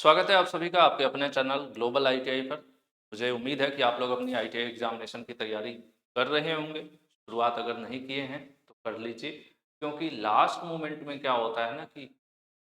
स्वागत है आप सभी का आपके अपने चैनल ग्लोबल आईटीआई पर। मुझे उम्मीद है कि आप लोग अपनी आईटीआई एग्जामिनेशन की तैयारी कर रहे होंगे। शुरुआत अगर नहीं किए हैं तो कर लीजिए, क्योंकि लास्ट मोमेंट में क्या होता है ना कि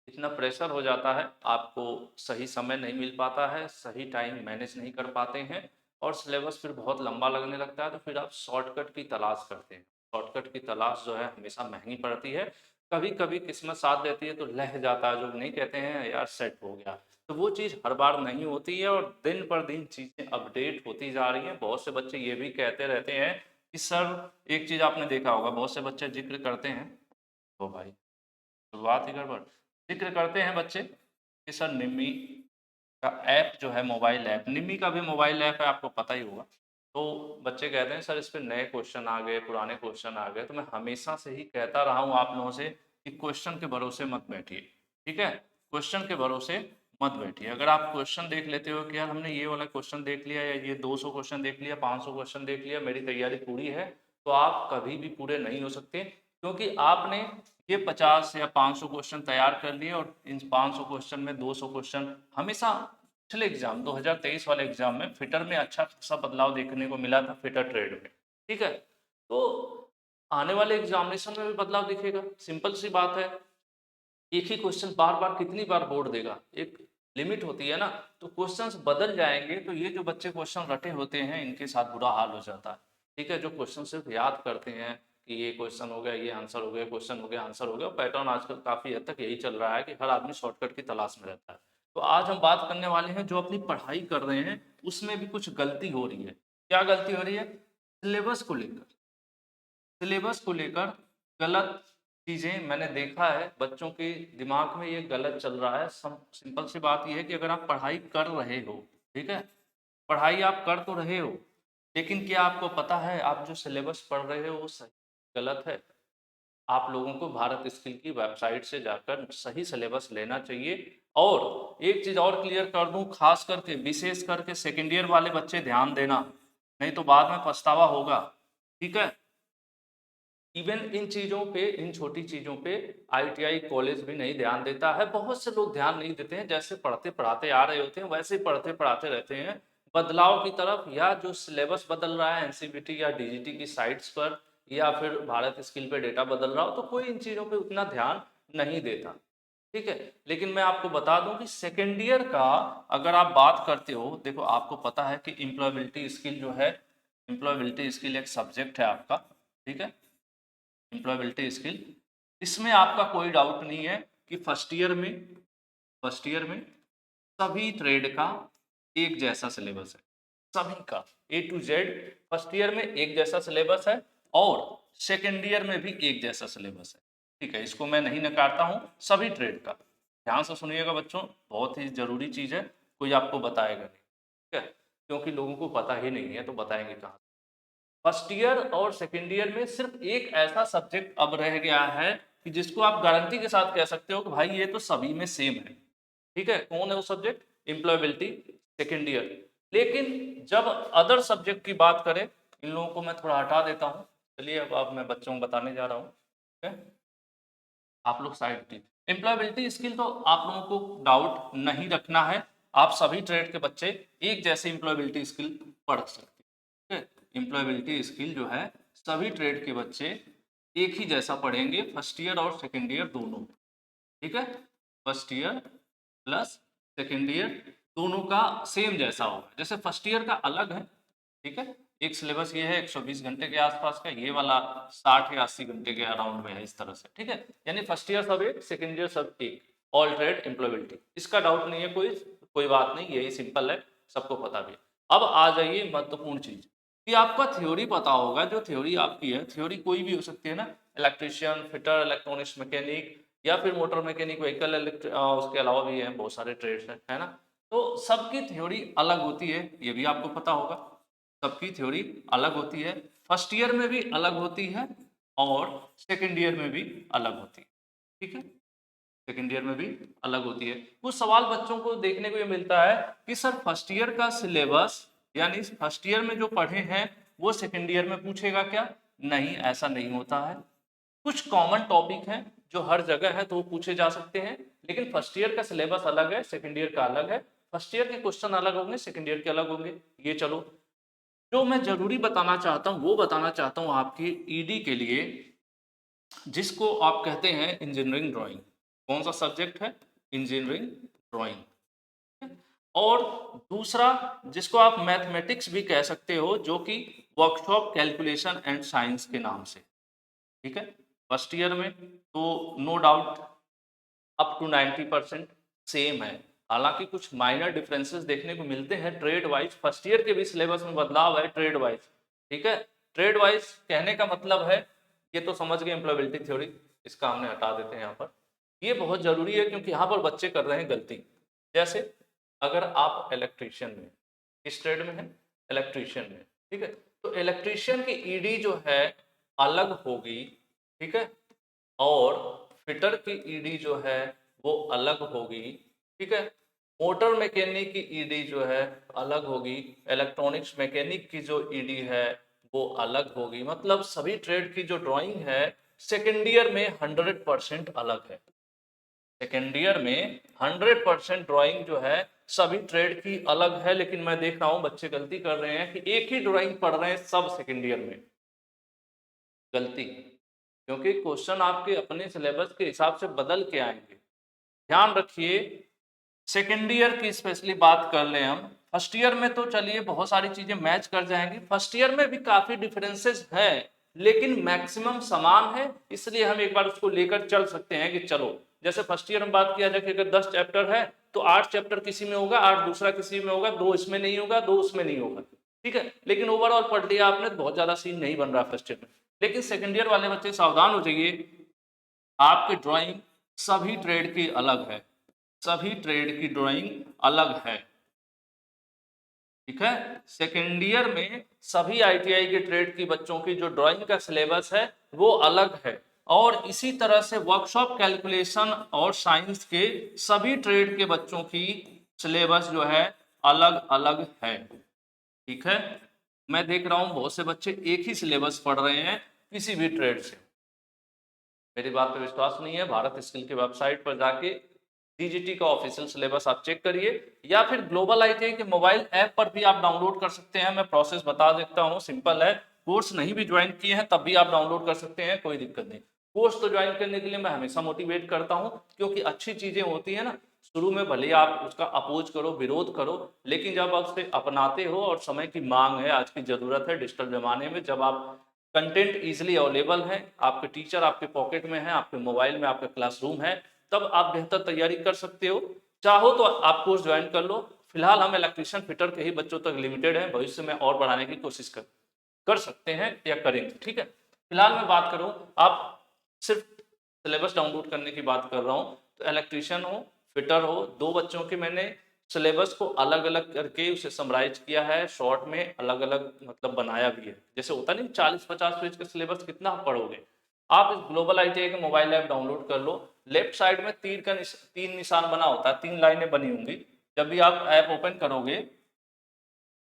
इतना प्रेशर हो जाता है, आपको सही समय नहीं मिल पाता है, सही टाइम मैनेज नहीं कर पाते हैं और सिलेबस फिर बहुत लंबा लगने लगता है, तो फिर आप शॉर्टकट की तलाश करते हैं। शॉर्टकट की तलाश जो है हमेशा महंगी पड़ती है। कभी कभी किस्मत साथ देती है तो लह जाता है, जो नहीं कहते हैं यार सेट हो गया। तो वो चीज़ हर बार नहीं होती है और दिन पर दिन चीज़ें अपडेट होती जा रही हैं। बहुत से बच्चे ये भी कहते रहते हैं कि सर, एक चीज़ आपने देखा होगा, बहुत से बच्चे जिक्र करते हैं, तो भाई शुरुआत ही गड़बड़, जिक्र करते हैं बच्चे कि सर निम्मी का ऐप जो है, मोबाइल ऐप, निम्मी का भी मोबाइल ऐप है, आपको पता ही होगा। तो बच्चे कहते हैं सर इस पे नए क्वेश्चन आ गए, पुराने क्वेश्चन आ गए। तो मैं हमेशा से ही कहता रहा हूँ आप लोगों से कि क्वेश्चन के भरोसे मत बैठिए। ठीक है, क्वेश्चन के भरोसे मत बैठिए। अगर आप क्वेश्चन देख लेते हो कि यार हमने ये वाला क्वेश्चन देख लिया या ये 200 क्वेश्चन देख लिया, 500 क्वेश्चन देख लिया, मेरी तैयारी पूरी है, तो आप कभी भी पूरे नहीं हो सकते। क्योंकि आपने ये 50 या 500 क्वेश्चन तैयार कर लिए और इन 500 क्वेश्चन में 200 क्वेश्चन हमेशा पिछले एग्जाम 2023 वाले एग्जाम में फिटर में अच्छा खासा बदलाव देखने को मिला था, फिटर ट्रेड में। ठीक है, तो आने वाले एग्जामिनेशन में भी बदलाव दिखेगा। सिंपल सी बात है, एक ही क्वेश्चन बार बार कितनी बार बोर्ड देगा, एक लिमिट होती है ना। तो क्वेश्चंस बदल जाएंगे, तो ये जो बच्चे क्वेश्चन रटे होते हैं इनके साथ बुरा हाल हो जाता है। ठीक है, जो क्वेश्चन सिर्फ याद करते हैं कि ये क्वेश्चन हो गया, ये आंसर हो गया, क्वेश्चन हो गया, आंसर हो गया, पैटर्न आजकल काफी हद तक यही चल रहा है कि हर आदमी शॉर्टकट की तलाश में रहता है। तो आज हम बात करने वाले हैं जो अपनी पढ़ाई कर रहे हैं उसमें भी कुछ गलती हो रही है। क्या गलती हो रही है? सिलेबस को लेकर। सिलेबस को लेकर गलत चीज़ें मैंने देखा है, बच्चों के दिमाग में ये गलत चल रहा है। सिंपल सी बात ये है कि अगर आप पढ़ाई कर रहे हो, ठीक है, पढ़ाई आप कर तो रहे हो, लेकिन क्या आपको पता है आप जो सिलेबस पढ़ रहे हो वो सही गलत है? आप लोगों को भारत स्किल की वेबसाइट से जाकर सही सिलेबस लेना चाहिए। और एक चीज़ और क्लियर कर दूं, खास करके विशेष करके सेकेंड ईयर वाले बच्चे ध्यान देना, नहीं तो बाद में पछतावा होगा। ठीक है, इवन इन चीज़ों पे, इन छोटी चीज़ों पे आईटीआई कॉलेज भी नहीं ध्यान देता है। बहुत से लोग ध्यान नहीं देते हैं, जैसे पढ़ते पढ़ाते आ रहे होते हैं वैसे ही पढ़ते पढ़ाते रहते हैं बदलाव की तरफ, या जो सिलेबस बदल रहा है एनसीईआरटी या डीजीटी की साइट्स पर, या फिर भारत स्किल पे डेटा बदल रहा हो, तो कोई इन चीज़ों पे उतना ध्यान नहीं देता। ठीक है, लेकिन मैं आपको बता दूं कि सेकेंड ईयर का अगर आप बात करते हो, देखो आपको पता है कि एम्प्लॉयबिलिटी स्किल जो है, एम्प्लॉयबिलिटी स्किल एक सब्जेक्ट है आपका। ठीक है, एम्प्लॉयबिलिटी स्किल, इसमें आपका कोई डाउट नहीं है कि फर्स्ट ईयर में सभी ट्रेड का एक जैसा सिलेबस है। सभी का A to Z first year में एक जैसा सिलेबस है और सेकेंड ईयर में भी एक जैसा सिलेबस है। ठीक है, इसको मैं नहीं नकारता हूँ, सभी ट्रेड का। ध्यान से सुनिएगा बच्चों, बहुत ही जरूरी चीज है, कोई आपको बताएगा नहीं। ठीक है, क्योंकि लोगों को पता ही नहीं है तो बताएंगे कहाँ। फर्स्ट ईयर और सेकेंड ईयर में सिर्फ एक ऐसा सब्जेक्ट अब रह गया है कि जिसको आप गारंटी के साथ कह सकते हो कि भाई ये तो सभी में सेम है। ठीक है, कौन है वो सब्जेक्ट? Employability second year. लेकिन जब अदर सब्जेक्ट की बात करें, इन लोगों को मैं थोड़ा हटा देता हूँ। चलिए अब मैं बच्चों को बताने जा रहा हूँ। ठीक है, आप लोग साइड हटिए। एम्प्लॉयबिलिटी स्किल तो आप लोगों को डाउट नहीं रखना है, आप सभी ट्रेड के बच्चे एक जैसे एम्प्लॉयबिलिटी स्किल पढ़ सकते हैं। एम्प्लॉयबिलिटी स्किल जो है सभी ट्रेड के बच्चे एक ही जैसा पढ़ेंगे, फर्स्ट ईयर और सेकेंड ईयर दोनों। ठीक है, first year plus second year दोनों का सेम जैसा होगा। जैसे फर्स्ट ईयर का अलग है, ठीक है, एक सिलेबस ये है 120 घंटे के आसपास का, ये वाला 60 या 80 घंटे के अराउंड में है, इस तरह से। ठीक है, यानी फर्स्ट ईयर सब एक, सेकेंड ईयर सब एक, ऑल ट्रेड एम्प्लॉयबिलिटी, इसका डाउट नहीं है, कोई कोई बात नहीं, यही सिंपल है, सबको पता भी है। अब आ जाइए महत्वपूर्ण चीज कि आपका थ्योरी पता होगा। जो थ्योरी आपकी है, थ्योरी कोई भी हो सकती है ना, इलेक्ट्रिशियन, फिटर, इलेक्ट्रॉनिक्स मैकेनिक, या फिर मोटर मैकेनिक, व्हीकल उसके अलावा भी है, बहुत सारे ट्रेड्स हैं, है ना। तो सबकी थ्योरी अलग होती है, ये भी आपको पता होगा। सबकी थ्योरी अलग होती है, फर्स्ट ईयर में भी अलग होती है और सेकेंड ईयर में भी अलग होती है। ठीक है, सेकेंड ईयर में भी अलग होती है। कुछ सवाल बच्चों को देखने को ये मिलता है कि सर फर्स्ट ईयर का सिलेबस, यानी फर्स्ट ईयर में जो पढ़े हैं वो सेकेंड ईयर में पूछेगा क्या? नहीं, ऐसा नहीं होता है। कुछ कॉमन टॉपिक हैं जो हर जगह है तो वो पूछे जा सकते हैं, लेकिन फर्स्ट ईयर का सिलेबस अलग है, सेकंड ईयर का अलग है। फर्स्ट ईयर के क्वेश्चन अलग होंगे, सेकंड ईयर के अलग होंगे। ये चलो, जो मैं जरूरी बताना चाहता हूँ वो बताना चाहता हूँ आपकी ईडी के लिए, जिसको आप कहते हैं इंजीनियरिंग ड्राइंग। कौन सा सब्जेक्ट है? Engineering drawing. और दूसरा जिसको आप मैथमेटिक्स भी कह सकते हो, जो कि वर्कशॉप कैलकुलेशन एंड साइंस के नाम से, ठीक है। फर्स्ट ईयर में तो no doubt up to 90% same है, हालांकि कुछ माइनर डिफरेंसेस देखने को मिलते हैं ट्रेड वाइज। फर्स्ट ईयर के भी सिलेबस में बदलाव है ट्रेड वाइज, ठीक है। ट्रेड वाइज कहने का मतलब है, ये तो समझ गए एम्प्लॉयबिलिटी थ्योरी, इसका हमने हटा देते हैं यहाँ पर। ये बहुत जरूरी है क्योंकि यहाँ पर बच्चे कर रहे हैं गलती। जैसे अगर आप इलेक्ट्रीशियन में, किस ट्रेड में है? इलेक्ट्रीशियन में, ठीक है। तो इलेक्ट्रीशियन की ईडी जो है अलग होगी, ठीक है, और फिटर की ईडी जो है वो अलग होगी, ठीक है। मोटर मैकेनिक की ईडी जो है अलग होगी, इलेक्ट्रॉनिक्स मैकेनिक की जो ईडी है वो अलग होगी। मतलब सभी ट्रेड की जो ड्राइंग है सेकेंड ईयर में 100% अलग है। सेकेंड ईयर में 100% ड्राइंग जो है सभी ट्रेड की अलग है, लेकिन मैं देख रहा हूं बच्चे गलती कर रहे हैं कि एक ही ड्राइंग पढ़ रहे हैं सब सेकेंड ईयर में। गलती, क्योंकि क्वेश्चन आपके अपने सिलेबस के हिसाब से बदल के आएंगे। ध्यान रखिए, सेकेंड ईयर की स्पेशली बात कर लें हम। फर्स्ट ईयर में तो चलिए बहुत सारी चीजें मैच कर जाएंगी, फर्स्ट ईयर में भी काफी डिफरेंसेस है, लेकिन मैक्सिमम समान है, इसलिए हम एक बार उसको लेकर चल सकते हैं कि चलो, जैसे फर्स्ट ईयर में बात किया जाए कि अगर 10 चैप्टर है तो 8 चैप्टर किसी में होगा, 8 दूसरा किसी में होगा, 2 इसमें नहीं होगा, 2 उसमें नहीं होगा, ठीक है। लेकिन ओवरऑल पढ़ लिया आपने तो बहुत ज्यादा सीन नहीं बन रहा फर्स्ट ईयर में। लेकिन सेकेंड ईयर वाले बच्चे सावधान हो जाइए, आपकी ड्राइंग सभी ट्रेड की अलग है, सभी ट्रेड की ड्राइंग अलग है, ठीक है। सेकेंड ईयर में सभी आईटीआई के ट्रेड की बच्चों की जो ड्राइंग का सिलेबस है वो अलग है, और इसी तरह से वर्कशॉप कैलकुलेशन और साइंस के सभी ट्रेड के बच्चों की सिलेबस जो है अलग अलग है, ठीक है। मैं देख रहा हूं बहुत से बच्चे एक ही सिलेबस पढ़ रहे हैं किसी भी ट्रेड से। मेरी बात पे विश्वास नहीं है, भारत स्किल की वेबसाइट पर जाके डीजीटी का ऑफिशियल सिलेबस आप चेक करिए, या फिर ग्लोबल आईटीआई के मोबाइल ऐप पर भी आप डाउनलोड कर सकते हैं। मैं प्रोसेस बता देता हूँ, सिंपल है। कोर्स नहीं भी ज्वाइन किए हैं तब भी आप डाउनलोड कर सकते हैं, कोई दिक्कत नहीं। कोर्स तो ज्वाइन करने के लिए मैं हमेशा मोटिवेट करता हूँ, क्योंकि अच्छी चीजें होती है ना, शुरू में भले आप उसका अपोज करो, विरोध करो, लेकिन जब आप उसे अपनाते हो, और समय की मांग है, आज की जरूरत है डिजिटल जमाने में, जब आप कंटेंट इजीली अवेलेबल है, आपके टीचर आपके पॉकेट में है, आपके मोबाइल में आपका क्लासरूम है, तब आप बेहतर तैयारी कर सकते हो। चाहो तो आप कोर्स ज्वाइन कर लो। फिलहाल हम इलेक्ट्रीशियन फिटर के ही बच्चों तक लिमिटेड है, भविष्य में और बढ़ाने की कोशिश कर सकते हैं या करेंगे, ठीक है। फिलहाल मैं बात करूं, आप सिर्फ सिलेबस डाउनलोड करने की बात कर रहा हूं, तो इलेक्ट्रीशियन हो, फिटर हो, दो बच्चों के मैंने सिलेबस को अलग अलग करके उसे समराइज किया है, शॉर्ट में अलग अलग मतलब बनाया भी है। जैसे होता नहीं 40-50 पेज का सिलेबस कितना आप पढ़ोगे। आप इस ग्लोबल आईटीआई के मोबाइल ऐप डाउनलोड कर लो, लेफ्ट साइड में तीन निशान बना होता है, 3 लाइनें बनी होंगी। जब भी आप ऐप ओपन करोगे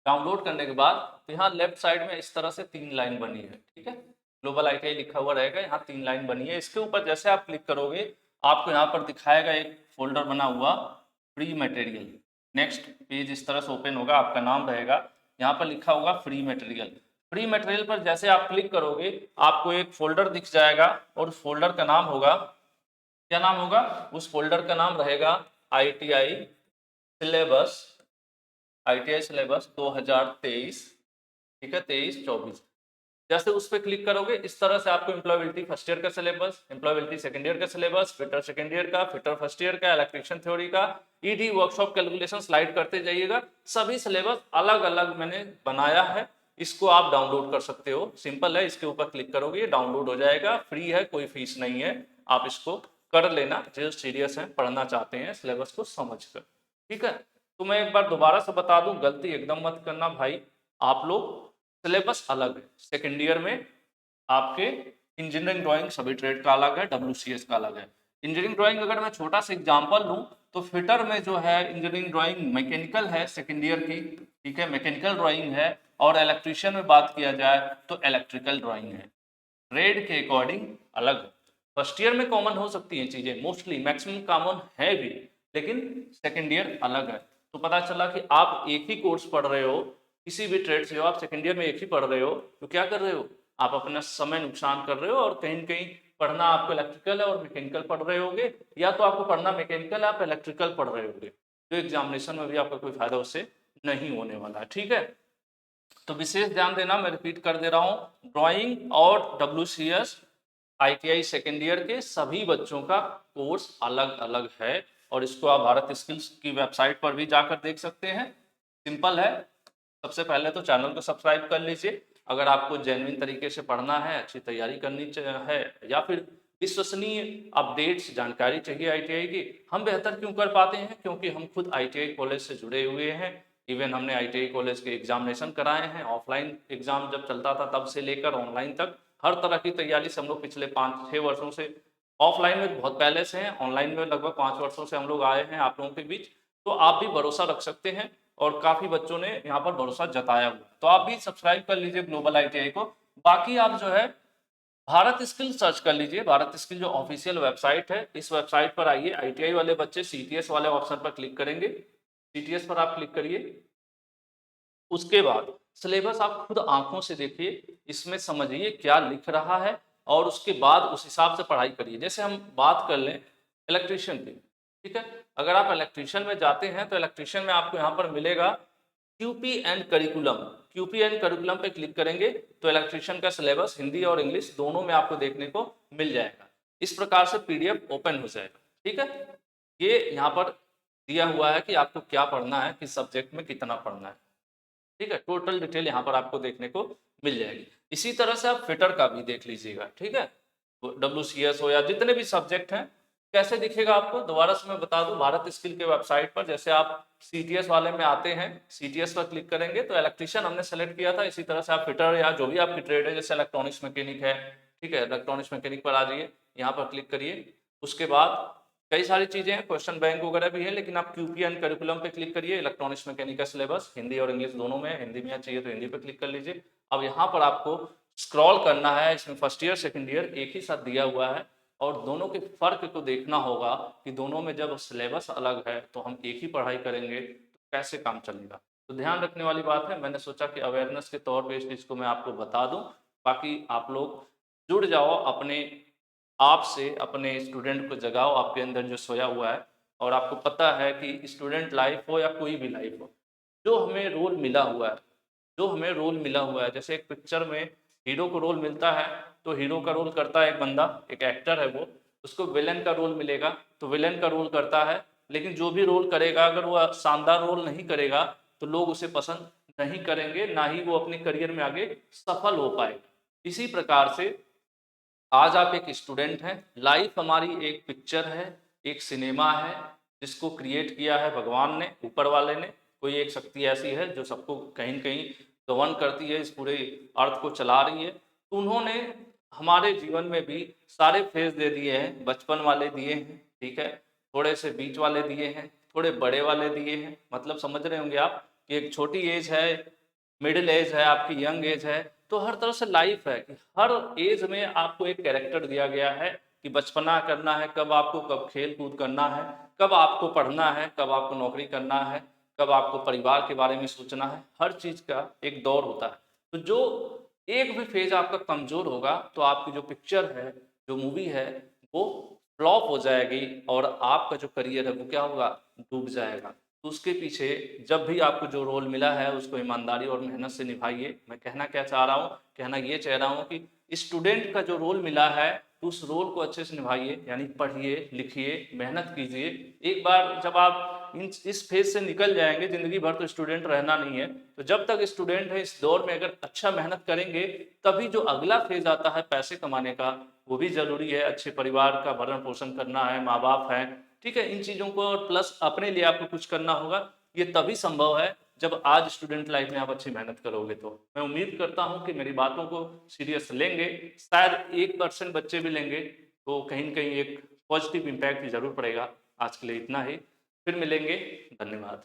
डाउनलोड करने के बाद, तो यहाँ लेफ्ट साइड में इस तरह से 3 लाइन बनी है, ठीक है। ग्लोबल आईटीआई लिखा हुआ रहेगा, यहाँ 3 लाइन बनी है। इसके ऊपर जैसे आप क्लिक करोगे आपको यहाँ पर दिखाएगा एक फोल्डर बना हुआ फ्री मटेरियल। नेक्स्ट पेज इस तरह से ओपन होगा, आपका नाम रहेगा, यहाँ पर लिखा होगा फ्री मटेरियल। फ्री मटेरियल पर जैसे आप क्लिक करोगे आपको एक फोल्डर दिख जाएगा, और उस फोल्डर का नाम होगा, क्या नाम होगा? उस फोल्डर का नाम रहेगा आईटीआई सिलेबस, आईटीआई सिलेबस 2023, ठीक है, 23-24। जैसे उस पर क्लिक करोगे इस तरह से आपको एम्प्लॉयबिलिटी फर्स्ट ईयर का सिलेबस, एम्प्लॉयबिलिटी सेकंड ईयर का सिलेबस, फिटर सेकंड ईयर का, फिटर फर्स्ट ईयर का, इलेक्ट्रिशियन थ्योरी का, ईडी वर्कशॉप कैलकुलेशन स्लाइड करते जाइएगा। सभी सिलेबस अलग अलग मैंने बनाया है, इसको आप डाउनलोड कर सकते हो। सिंपल है, इसके ऊपर क्लिक करोगे डाउनलोड हो जाएगा, फ्री है, कोई फीस नहीं है। आप इसको कर लेना जो सीरियस है, पढ़ना चाहते हैं सिलेबस को समझ कर, ठीक है। तो मैं एक बार दोबारा से बता दूं, गलती एकदम मत करना भाई। आप लोग सिलेबस अलग है, सेकेंड ईयर में आपके इंजीनियरिंग ड्राइंग सभी ट्रेड का अलग है, डब्ल्यूसीएस का अलग है। इंजीनियरिंग ड्राइंग अगर मैं छोटा सा एग्जांपल लूं तो फिटर में जो है इंजीनियरिंग ड्राइंग मैकेनिकल है सेकेंड ईयर की, ठीक है, मैकेनिकल ड्राइंग है। और इलेक्ट्रीशियन में बात किया जाए तो इलेक्ट्रिकल ड्राइंग है, ट्रेड के अकॉर्डिंग अलग है। फर्स्ट ईयर में कॉमन हो सकती हैं चीजें, मोस्टली मैक्सिमम कॉमन है भी, लेकिन सेकेंड ईयर अलग है। तो पता चला कि आप एक ही कोर्स पढ़ रहे हो, किसी भी ट्रेड से हो, आप सेकेंड ईयर में एक ही पढ़ रहे हो, तो क्या कर रहे हो, आप अपना समय नुकसान कर रहे हो, और कहीं न कहीं पढ़ना आपको इलेक्ट्रिकल है और मैकेनिकल पढ़ रहे होगे, या तो आपको पढ़ना मैकेनिकल है, आप इलेक्ट्रिकल पढ़ रहे होगे, तो एग्जामिनेशन में भी आपका कोई फायदा उससे नहीं होने वाला है। ठीक है, तो विशेष ध्यान देना, मैं रिपीट कर दे रहा हूँ, ड्राइंग और WCS ITI सेकेंड ईयर के सभी बच्चों का कोर्स अलग अलग है, और इसको आप भारत स्किल्स की वेबसाइट पर भी जाकर देख सकते हैं। सिंपल है, सबसे पहले तो चैनल को सब्सक्राइब कर लीजिए। अगर आपको जेन्युइन तरीके से पढ़ना है, अच्छी तैयारी करनी है, या फिर विश्वसनीय अपडेट्स जानकारी चाहिए ITI की, हम बेहतर क्यों कर पाते हैं, क्योंकि हम खुद ITI कॉलेज से जुड़े हुए हैं। इवन हमने ITI कॉलेज के एग्जामिनेशन कराए हैं, ऑफलाइन एग्जाम जब चलता था तब से लेकर ऑनलाइन तक, हर तरह की तैयारी से हम लोग पिछले 5-6 वर्षों से, ऑफलाइन में बहुत पहले से हैं, ऑनलाइन में लगभग 5 वर्षों से हम लोग आए हैं आप लोगों के बीच। तो आप भी भरोसा रख सकते हैं, और काफी बच्चों ने यहाँ पर भरोसा जताया हुआ, तो आप भी सब्सक्राइब कर लीजिए ग्लोबल ITI को। बाकी आप जो है भारत स्किल सर्च कर लीजिए, भारत स्किल जो ऑफिशियल वेबसाइट है, इस वेबसाइट पर आइए, ITI वाले बच्चे CTS वाले ऑप्शन पर क्लिक करेंगे, CTS पर आप क्लिक करिए, उसके बाद सिलेबस आप खुद आंखों से देखिए, इसमें समझिए क्या लिख रहा है, और उसके बाद उस हिसाब से पढ़ाई करिए। जैसे हम बात कर लें इलेक्ट्रीशियन की, ठीक है, अगर आप इलेक्ट्रीशियन में जाते हैं तो इलेक्ट्रीशियन में आपको यहाँ पर मिलेगा QP and curriculum, QP and curriculum पे क्लिक करेंगे तो इलेक्ट्रीशियन का सिलेबस हिंदी और इंग्लिश दोनों में आपको देखने को मिल जाएगा। इस प्रकार से PDF ओपन हो जाएगा। ठीक है, ये यहाँ पर दिया हुआ है कि आपको क्या पढ़ना है, किस सब्जेक्ट में कितना पढ़ना है। ठीक है, टोटल डिटेल यहाँ पर आपको देखने को मिल जाएगी। इसी तरह से आप फिटर का भी देख लीजिएगा। ठीक है, WCS हो या जितने भी सब्जेक्ट हैं, कैसे दिखेगा आपको, दोबारा से मैं बता दूं, भारत स्किल के वेबसाइट पर जैसे आप CTS वाले में आते हैं, CTS पर क्लिक करेंगे तो इलेक्ट्रीशियन हमने सेलेक्ट किया था, इसी तरह से आप फिटर या जो भी आपकी ट्रेड है, जैसे इलेक्ट्रॉनिक्स मैकेनिक है, ठीक है, इलेक्ट्रॉनिक्स मैकेनिक पर आ जाइए, यहाँ पर क्लिक करिए। उसके बाद कई सारी चीजें हैं, क्वेश्चन बैंक वगैरह भी है, लेकिन आप QP एंड करिकुलम पे क्लिक करिए, इलेक्ट्रॉनिक्स मैकेनिक का सिलेबस हिंदी और इंग्लिश दोनों में, हिंदी में चाहिए तो हिंदी पे क्लिक कर लीजिए। अब यहाँ पर आपको स्क्रॉल करना है, इसमें फर्स्ट ईयर सेकंड ईयर एक ही साथ दिया हुआ है, और दोनों के फर्क को देखना होगा कि दोनों में जब सिलेबस अलग है तो हम एक ही पढ़ाई करेंगे तो कैसे काम चलेगा। तो ध्यान रखने वाली बात है, मैंने सोचा कि अवेयरनेस के तौर पे इस चीज़ को मैं आपको बता दूं, बाकी आप लोग जुड़ जाओ, अपने आप से अपने स्टूडेंट को जगाओ, आपके अंदर जो सोया हुआ है। और आपको पता है कि स्टूडेंट लाइफ हो या कोई भी लाइफ हो, जो हमें रोल मिला हुआ है, जो हमें रोल मिला हुआ है, जैसे एक पिक्चर में हीरो को रोल मिलता है, तो हीरो का रोल करता है एक बंदा, एक एक्टर है वो, उसको विलेन का रोल मिलेगा तो विलेन का रोल करता है, लेकिन जो भी रोल करेगा अगर वो शानदार रोल नहीं करेगा तो लोग उसे पसंद नहीं करेंगे, ना ही वो अपने करियर में आगे सफल हो पाएगा। इसी प्रकार से आज आप एक स्टूडेंट हैं, लाइफ हमारी एक पिक्चर है, एक सिनेमा है, जिसको क्रिएट किया है भगवान ने, ऊपर वाले ने, कोई एक शक्ति ऐसी है जो सबको कहीं न कहीं गवर्न करती है, इस पूरे अर्थ को चला रही है। तो उन्होंने हमारे जीवन में भी सारे फेज दे दिए हैं, बचपन वाले दिए हैं, ठीक है, थोड़े से बीच वाले दिए हैं, थोड़े बड़े वाले दिए हैं, मतलब समझ रहे होंगे आप कि एक छोटी एज है, मिडिल एज है, आपकी यंग एज है, तो हर तरह से लाइफ है कि हर एज में आपको एक कैरेक्टर दिया गया है कि बचपना करना है कब आपको, कब खेल कूद करना है, कब आपको पढ़ना है, कब आपको नौकरी करना है, कब आपको परिवार के बारे में सोचना है, हर चीज का एक दौर होता है। तो जो एक भी फेज आपका कमजोर होगा तो आपकी जो पिक्चर है, जो मूवी है, वो फ्लॉप हो जाएगी, और आपका जो करियर है वो क्या होगा, डूब जाएगा। तो उसके पीछे जब भी आपको जो रोल मिला है उसको ईमानदारी और मेहनत से निभाइए। मैं कहना क्या चाह रहा हूँ, कहना ये चाह रहा हूँ कि स्टूडेंट का जो रोल मिला है तो उस रोल को अच्छे से निभाइए, यानी पढ़िए, लिखिए, मेहनत कीजिए। एक बार जब आप इस फेज से निकल जाएंगे, जिंदगी भर तो स्टूडेंट रहना नहीं है, तो जब तक स्टूडेंट है इस दौर में अगर अच्छा मेहनत करेंगे, तभी जो अगला फेज आता है पैसे कमाने का, वो भी जरूरी है, अच्छे परिवार का भरण पोषण करना है, माँ बाप है, ठीक है, इन चीज़ों को, और प्लस अपने लिए आपको कुछ करना होगा। ये तभी संभव है जब आज स्टूडेंट लाइफ में आप अच्छी मेहनत करोगे। तो मैं उम्मीद करता हूँ कि मेरी बातों को सीरियस लेंगे, शायद 1% बच्चे भी लेंगे तो कहीं न कहीं एक पॉजिटिव इम्पैक्ट जरूर पड़ेगा। आज के लिए इतना ही, फिर मिलेंगे, धन्यवाद।